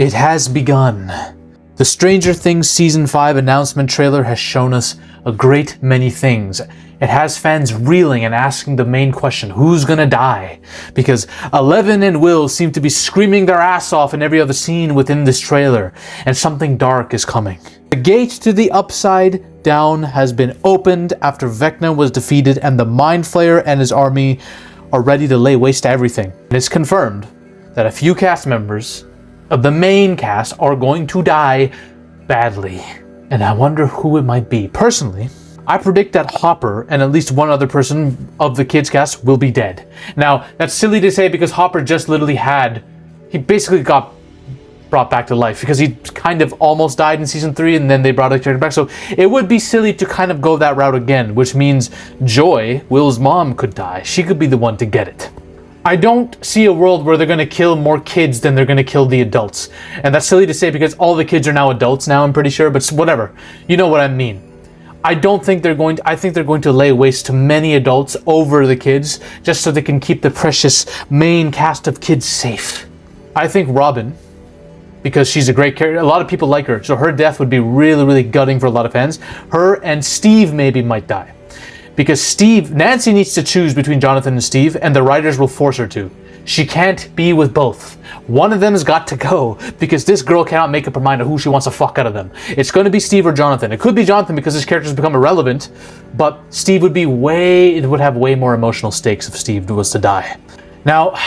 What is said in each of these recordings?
It has begun. The Stranger Things Season 5 announcement trailer has shown us a great many things. It has fans reeling and asking the main question, who's gonna die? Because Eleven and Will seem to be screaming their ass off in every other scene within this trailer, and something dark is coming. The gate to the Upside Down has been opened after Vecna was defeated, and the Mind Flayer and his army are ready to lay waste to everything. And it's confirmed that a few cast members of the main cast are going to die badly. And I wonder who it might be. Personally, I predict that Hopper and at least one other person of the kids cast will be dead. Now, that's silly to say because Hopper just literally he basically got brought back to life because he kind of almost died in season 3 and then they brought the character back. So it would be silly to kind of go that route again, which means Joy, Will's mom, could die. She could be the one to get it. I don't see a world where they're going to kill more kids than they're going to kill the adults. And that's silly to say because all the kids are now adults now, I'm pretty sure, but whatever. You know what I mean. I think they're going to lay waste to many adults over the kids just so they can keep the precious main cast of kids safe. I think Robin, because she's a great character, a lot of people like her, so her death would be really, really gutting for a lot of fans. Her and Steve maybe might die. Because Nancy needs to choose between Jonathan and Steve, and the writers will force her to. She can't be with both. One of them has got to go, because this girl cannot make up her mind of who she wants to fuck out of them. It's going to be Steve or Jonathan. It could be Jonathan because his character's become irrelevant, but Steve would have way more emotional stakes if Steve was to die. Now,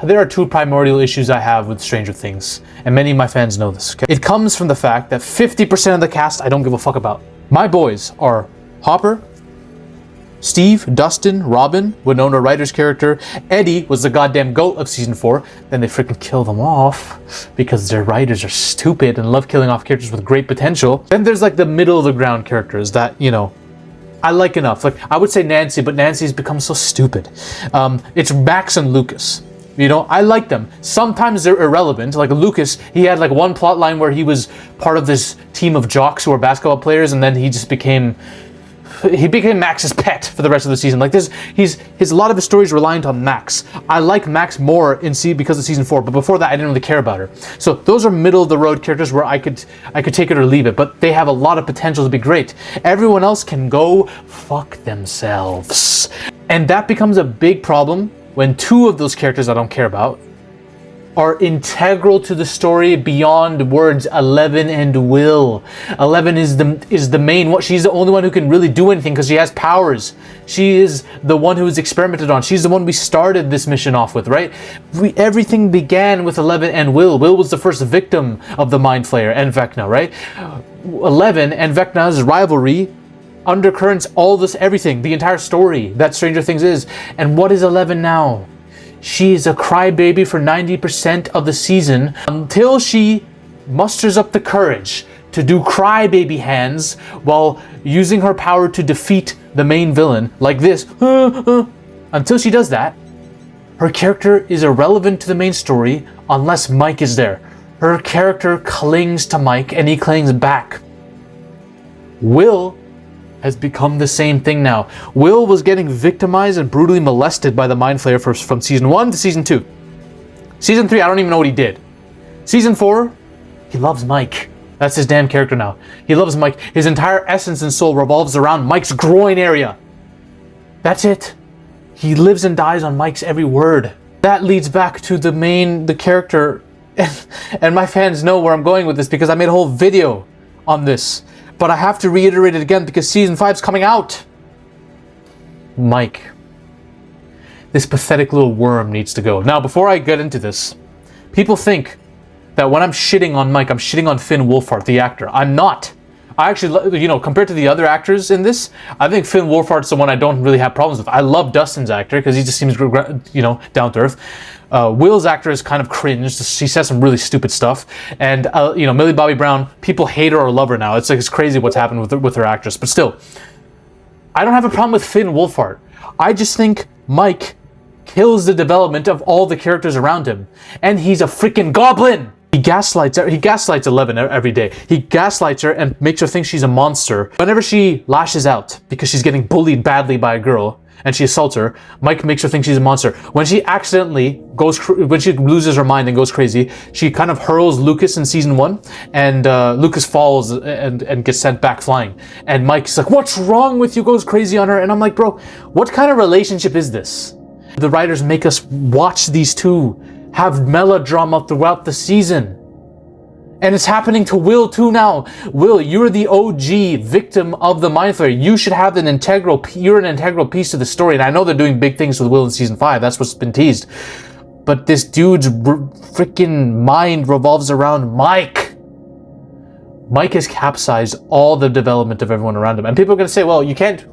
there are two primordial issues I have with Stranger Things, and many of my fans know this. Okay? It comes from the fact that 50% of the cast I don't give a fuck about. My boys are Hopper, Steve, Dustin, Robin, Winona Ryder's character, Eddie was the goddamn GOAT of season 4. Then they freaking kill them off because their writers are stupid and love killing off characters with great potential. Then there's like the middle of the ground characters that, I like enough. Like I would say Nancy, but Nancy's become so stupid. It's Max and Lucas. I like them. Sometimes they're irrelevant. Like Lucas, he had like one plot line where he was part of this team of jocks who are basketball players, and then he just became Max's pet for the rest of the season. Like this, a lot of his stories reliant on Max. I like Max more because of season 4, but before that I didn't really care about her. So those are middle of the road characters where I could take it or leave it, but they have a lot of potential to be great. Everyone else can go fuck themselves. And that becomes a big problem when two of those characters I don't care about are integral to the story beyond words. Eleven and Will. Eleven is the main one. She's the only one who can really do anything because she has powers. She is the one who was experimented on. She's the one we started this mission off with, right? Everything began with Eleven and Will. Will was the first victim of the Mind Flayer and Vecna, right? Eleven and Vecna's rivalry undercurrents all this, everything, the entire story that Stranger Things is. And what is Eleven now? She is a crybaby for 90% of the season until she musters up the courage to do crybaby hands while using her power to defeat the main villain, like this. Until she does that, her character is irrelevant to the main story unless Mike is there. Her character clings to Mike and he clings back. Will has become the same thing now. Will was getting victimized and brutally molested by the Mind Flayer from season 1 to season 2. Season 3, I don't even know what he did. Season 4, he loves Mike. That's his damn character now. He loves Mike. His entire essence and soul revolves around Mike's groin area. That's it. He lives and dies on Mike's every word. That leads back to the character. And my fans know where I'm going with this because I made a whole video on this. But I have to reiterate it again because season 5's coming out. Mike. This pathetic little worm needs to go. Now, before I get into this, people think that when I'm shitting on Mike, I'm shitting on Finn Wolfhard, the actor. I'm not. I actually, compared to the other actors in this, I think Finn Wolfhard's the one I don't really have problems with. I love Dustin's actor because he just seems, down to earth. Will's actor is kind of cringe. She says some really stupid stuff. And, Millie Bobby Brown, people hate her or love her now. It's crazy what's happened with her actress. But still, I don't have a problem with Finn Wolfhard. I just think Mike kills the development of all the characters around him. And he's a freaking goblin! He gaslights Eleven every day. He gaslights her and makes her think she's a monster. Whenever she lashes out because she's getting bullied badly by a girl, and she assaults her. Mike makes her think she's a monster. When she accidentally when she loses her mind and goes crazy, she kind of hurls Lucas in season 1, and Lucas falls and gets sent back flying. And Mike's like, "What's wrong with you?" Goes crazy on her, and I'm like, bro, what kind of relationship is this? The writers make us watch these two have melodrama throughout the season. And it's happening to Will too now. Will, you're the OG victim of the Mind Flayer. You should have you're an integral piece to the story. And I know they're doing big things with Will in season 5. That's what's been teased. But this dude's freaking mind revolves around Mike. Mike has capsized all the development of everyone around him. And people are going to say, well, you can't.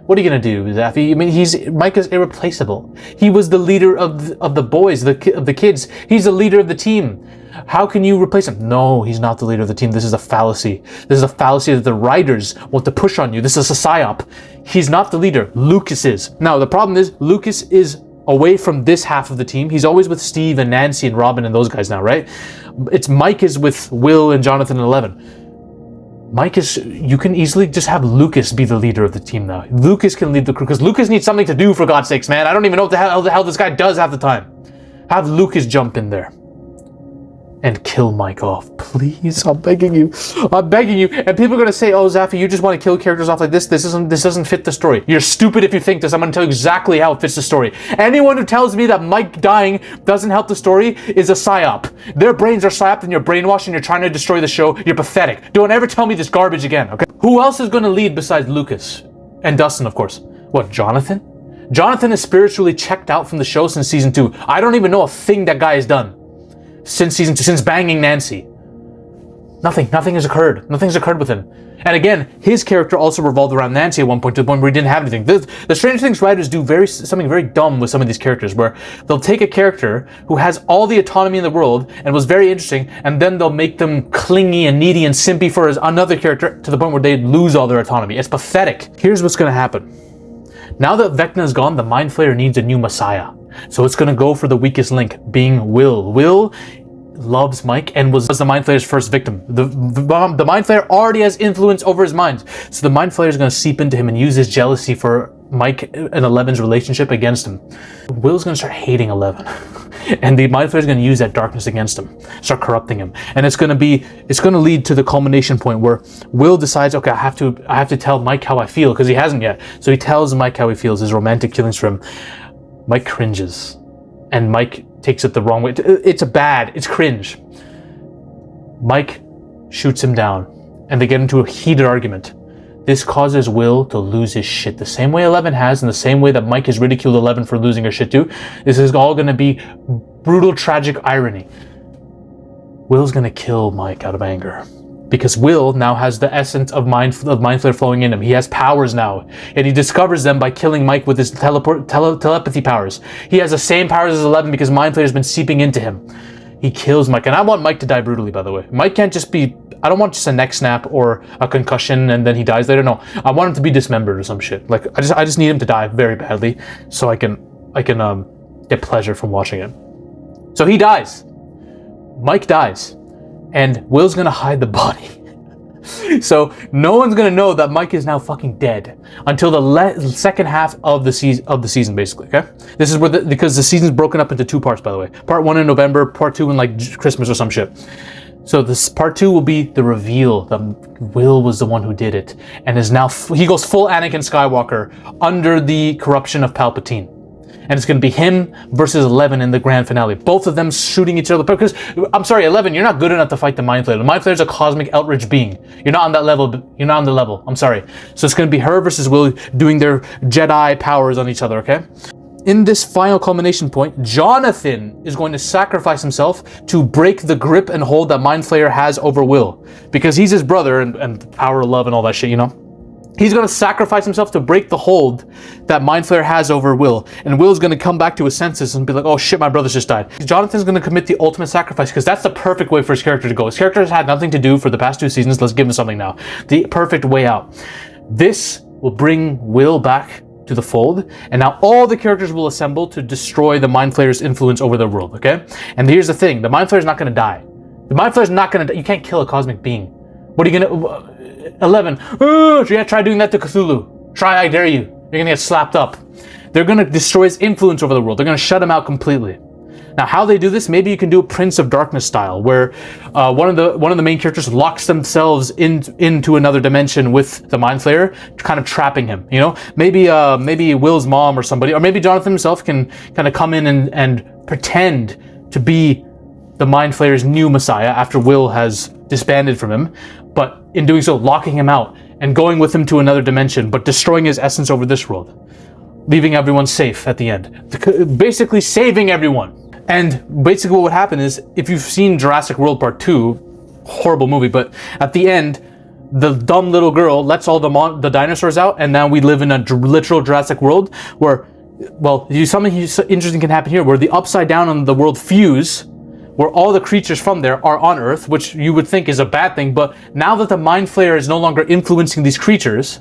What are you going to do, Zaffy? I mean, Mike is irreplaceable. He was the leader of the boys, of the kids. He's the leader of the team. How can you replace him? No, he's not the leader of the team. This is a fallacy. This is a fallacy that the writers want to push on you. This is a psyop. He's not the leader. Lucas is. Now, the problem is, Lucas is away from this half of the team. He's always with Steve and Nancy and Robin and those guys now, right? It's Mike is with Will and Jonathan and Eleven. Mike is, you can easily just have Lucas be the leader of the team now. Lucas can lead the crew, because Lucas needs something to do, for God's sakes, man. I don't even know what the hell this guy does half the time. Have Lucas jump in there and kill Mike off. Please, I'm begging you. I'm begging you. And people are going to say, oh, Zaffy, you just want to kill characters off like this. This doesn't fit the story. You're stupid if you think this. I'm going to tell you exactly how it fits the story. Anyone who tells me that Mike dying doesn't help the story is a psyop. Their brains are psyoped and you're brainwashed and you're trying to destroy the show. You're pathetic. Don't ever tell me this garbage again, okay? Who else is going to lead besides Lucas? And Dustin, of course. What, Jonathan? Jonathan is spiritually checked out from the show since season 2. I don't even know a thing that guy has done since season 2, since banging Nancy. Nothing has occurred. Nothing's occurred with him. And again, his character also revolved around Nancy at one point, to the point where he didn't have anything. The Stranger Things writers do something very dumb with some of these characters, where they'll take a character who has all the autonomy in the world and was very interesting, and then they'll make them clingy and needy and simpy for another character, to the point where they lose all their autonomy. It's pathetic. Here's what's going to happen. Now that Vecna is gone, the Mind Flayer needs a new messiah. So it's going to go for the weakest link, being Will. Will loves Mike and was the Mind Flayer's first victim. The Mind Flayer already has influence over his mind. So the Mind Flayer is going to seep into him and use his jealousy for Mike and Eleven's relationship against him. Will's going to start hating Eleven. And the Mind Flayer is going to use that darkness against him, start corrupting him. And it's going to lead to the culmination point where Will decides, okay, I have to tell Mike how I feel, because he hasn't yet. So he tells Mike how he feels, his romantic feelings for him. Mike cringes. And Mike takes it the wrong way. It's cringe. Mike shoots him down, and they get into a heated argument. This causes Will to lose his shit, the same way Eleven has, and the same way that Mike has ridiculed Eleven for losing her shit too. This is all going to be brutal, tragic irony. Will's going to kill Mike out of anger, because Will now has the essence of Mind Flayer flowing in him. He has powers now, and he discovers them by killing Mike with his telepathy powers. He has the same powers as Eleven because Mind Flayer has been seeping into him. He kills Mike, and I want Mike to die brutally, by the way. Mike can't just be, I don't want just a neck snap or a concussion and then he dies later. No, I want him to be dismembered or some shit. Like, I just need him to die very badly so I can get pleasure from watching it. So he dies. Mike dies. And Will's gonna hide the body. So no one's gonna know that Mike is now fucking dead until the second half of the season, basically. Okay, this is where because the season's broken up into 2 parts, by the way. Part 1 in November, part 2 in like Christmas or some shit. So this part 2 will be the reveal that Will was the one who did it, and is now he goes full Anakin Skywalker under the corruption of Palpatine. And it's going to be him versus Eleven in the grand finale. Both of them shooting each other. Because, I'm sorry, Eleven, you're not good enough to fight the Mind Flayer. The Mind Flayer is a cosmic Eldritch being. You're not on that level. You're not on the level. I'm sorry. So it's going to be her versus Will doing their Jedi powers on each other, okay? In this final culmination point, Jonathan is going to sacrifice himself to break the grip and hold that Mind Flayer has over Will. Because he's his brother and power of love and all that shit, you know? He's going to sacrifice himself to break the hold that Mind Flayer has over Will. And Will's going to come back to his senses and be like, oh shit, my brother's just died. Jonathan's going to commit the ultimate sacrifice because that's the perfect way for his character to go. His character has had nothing to do for the past 2 seasons. Let's give him something now. The perfect way out. This will bring Will back to the fold. And now all the characters will assemble to destroy the Mind Flayer's influence over the world, okay? And here's the thing. The Mind Flayer's not going to die. The Mind Flayer's not going to die. You can't kill a cosmic being. What are you going to... 11. Oh, yeah, try doing that to Cthulhu. Try, I dare you. You're gonna get slapped up. They're gonna destroy his influence over the world. They're gonna shut him out completely. Now, how they do this? Maybe you can do a Prince of Darkness style, where one of the main characters locks themselves into another dimension with the Mind Flayer, kind of trapping him. You know, maybe Will's mom or somebody, or maybe Jonathan himself can kind of come in and pretend to be the Mind Flayer's new messiah after Will has disbanded from him, but in doing so, locking him out and going with him to another dimension, but destroying his essence over this world, leaving everyone safe at the end, basically saving everyone. And basically what would happen is, if you've seen Jurassic World Part 2, horrible movie, but at the end, the dumb little girl lets all the dinosaurs out, and now we live in a literal Jurassic World where, well, something interesting can happen here, where the upside down on the world fuse, where all the creatures from there are on Earth, which you would think is a bad thing, but now that the Mind Flayer is no longer influencing these creatures,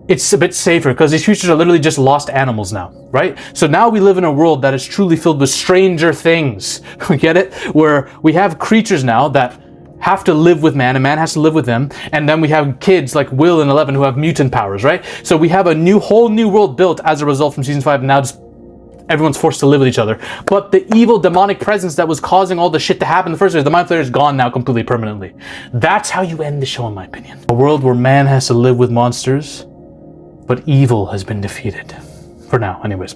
it's a bit safer, because these creatures are literally just lost animals now, right? So now we live in a world that is truly filled with stranger things. We get it? Where we have creatures now that have to live with man, and man has to live with them, and then we have kids like Will and Eleven who have mutant powers, right? So we have a whole new world built as a result from season 5, and now just everyone's forced to live with each other. But the evil demonic presence that was causing all the shit to happen in the first place, the Mind Flayer is gone now completely, permanently. That's how you end the show, in my opinion. A world where man has to live with monsters, but evil has been defeated. For now, anyways.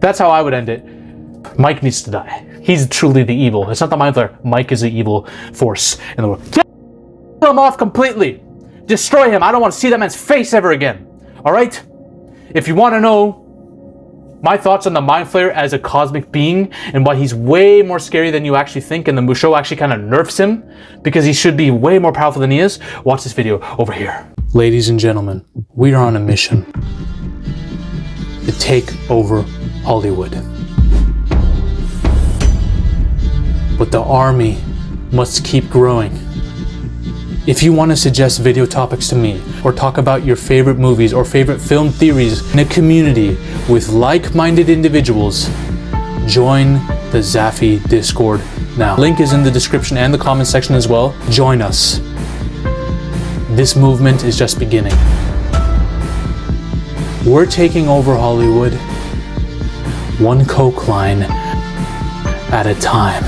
That's how I would end it. Mike needs to die. He's truly the evil. It's not the Mind Flayer. Mike is the evil force in the world. Kill him off completely. Destroy him. I don't want to see that man's face ever again. Alright? If you want to know my thoughts on the Mind Flayer as a cosmic being, and why he's way more scary than you actually think, and the show actually kind of nerfs him, because he should be way more powerful than he is, watch this video over here. Ladies and gentlemen, we are on a mission to take over Hollywood. But the army must keep growing. If you want to suggest video topics to me, or talk about your favorite movies or favorite film theories in a community with like-minded individuals, join the Zafy Discord now. Link is in the description and the comment section as well. Join us. This movement is just beginning. We're taking over Hollywood, one coke line at a time.